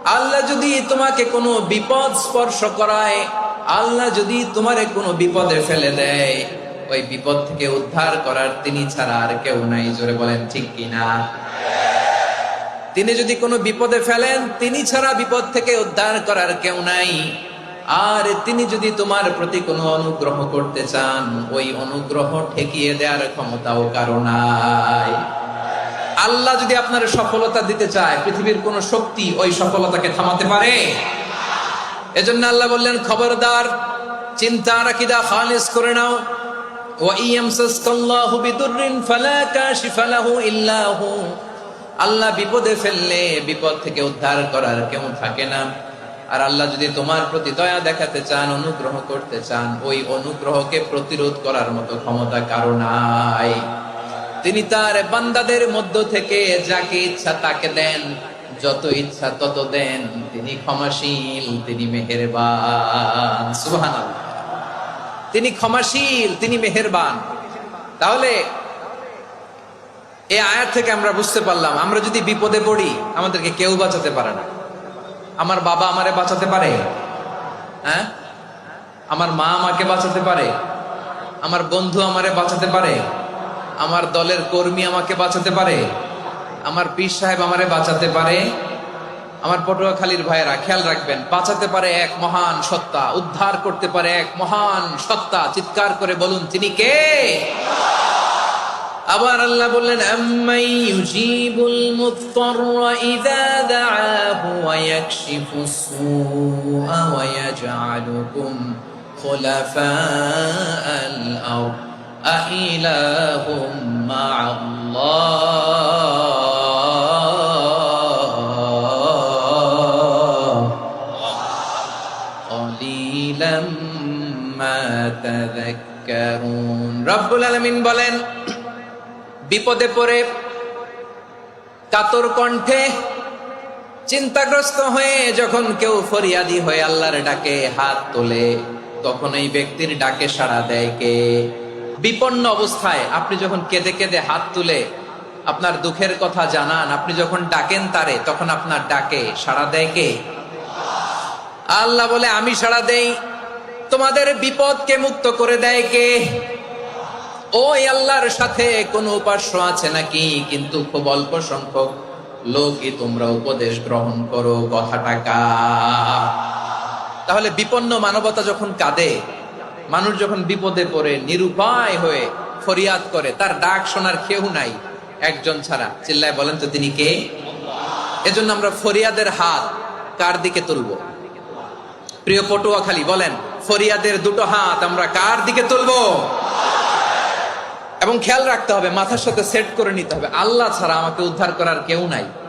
আল্লাহ যদি তোমাকে কোনো বিপদ স্পর্শ করায়, আল্লাহ যদি তোমারে কোনো বিপদে ফেলে দেয়, ওই বিপদ থেকে উদ্ধার করার তিনি ছাড়া আর কেউ নাই। জোরে বলেন ঠিক কিনা? তিনি যদি কোনো বিপদে ফেলেন, তিনি ছাড়া বিপদ থেকে উদ্ধার করার কেউ নাই। আর তিনি যদি তোমার প্রতি কোনো অনুগ্রহ করতে চান, ওই অনুগ্রহ ঠেকিয়ে দেওয়ার ক্ষমতাও কারো নাই। আল্লাহ যদি আপনার সফলতা দিতে চায়, পৃথিবীর কোন শক্তি ওই সফলতাকে থামাতে পারে? এজন্য আল্লাহ বললেন, খবরদার, চিন্তার আকীদা খালিস করে নাও। ওয়া ইয়ামসাসকাল্লাহু বিদুররিন ফালা কাশিফা লাহু ইল্লা হু। আল্লাহ বিপদে ফেললে বিপদ থেকে উদ্ধার করার কেউ থাকে না। আর আল্লাহ যদি তোমার প্রতি দয়া দেখাতে চান, অনুগ্রহ করতে চান, ওই অনুগ্রহকে প্রতিরোধ করার মতো ক্ষমতা কারো নাই। তিনি তার বান্দাদের মধ্য থেকে যাকে ইচ্ছা তাকে দেন, যত ইচ্ছা তত দেন। তিনি ক্ষমাশীল, তিনি মেহেরবান। সুবহানাল্লাহ। তিনি ক্ষমাশীল, তিনি মেহেরবান। তাহলে এই আয়াত থেকে আমরা বুঝতে পারলাম, আমরা যদি বিপদে পড়ি, আমাদেরকে কেউ বাঁচাতে পারে না। আমার বাবা আমারে বাঁচাতে পারে? হ্যাঁ? আমার মা আমাকে বাঁচাতে পারে? আমার বন্ধু আমারে বাঁচাতে পারে? আমার দলের কর্মী আমাকে বাঁচাতে পারে? আমার পীর সাহেব আমারে বাঁচাতে পারে? আমার পটুয়াখালীর ভাইয়েরা খেয়াল রাখবেন, বাঁচাতে পারে এক মহান সত্তা, উদ্ধার করতে পারে এক মহান সত্তা। চিৎকার করে বলুন, তিনি কে? আবার আল্লাহ বললেন, আম্মাই ইউজিবুল মুত্তাররা ইযা দাআহু ওয়া ইয়াকশিফুস সুআ ওয়া ইয়াজআলুকুম খুলাফাআল আরদ আইলাহুম মা'আল্লাহ ক্বালিলাম মা তাযাক্কারুন। রব্বুল আলামিন বলেন, বিপদে পড়ে কাতর কণ্ঠে চিন্তাগ্রস্ত হয়ে যখন কেউ ফরিয়াদি হয়ে আল্লাহর ডাকে হাত তোলে, তখন এই ব্যক্তির ডাকে সাড়া দেয় কে? বিপন্ন অবস্থায় আপনি যখন কেঁদে কেঁদে হাত তুলে আপনার দুঃখের কথা জানান, আপনি যখন ডাকেন তারে, তখন আপনার ডাকে সাড়া দেয় কে? আল্লাহ বলে, আমি সাড়া দেই। তোমাদের বিপদকে মুক্ত করে দেয় কে? ওই আল্লাহর সাথে কোন উপাস্য আছে নাকি? কিন্তু খুব অল্প সংখ্যক লোকই তোমরা উপদেশ গ্রহণ করো। কথাটা কার? তাহলে বিপন্ন মানবতা যখন কাঁদে, মানুষ যখন বিপদে পড়ে নিরুপায় হয়ে ফরিয়াদ করে, তার ডাক শোনার কেউ নাই একজন ছাড়া। চিল্লায় বলেন তো, তিনি কে? এজন্য আমরা ফরিয়াদের হাত কার দিকে তুলবো? প্রিয় পটুয়াখালী, বলেন, ফরিয়াদের দুটো হাত আমরা কার দিকে তুলবো? এবং খেয়াল রাখতে হবে, মাথার সাথে সেট করে নিতে হবে, আল্লাহ ছাড়া আমাকে উদ্ধার করার কেউ নাই।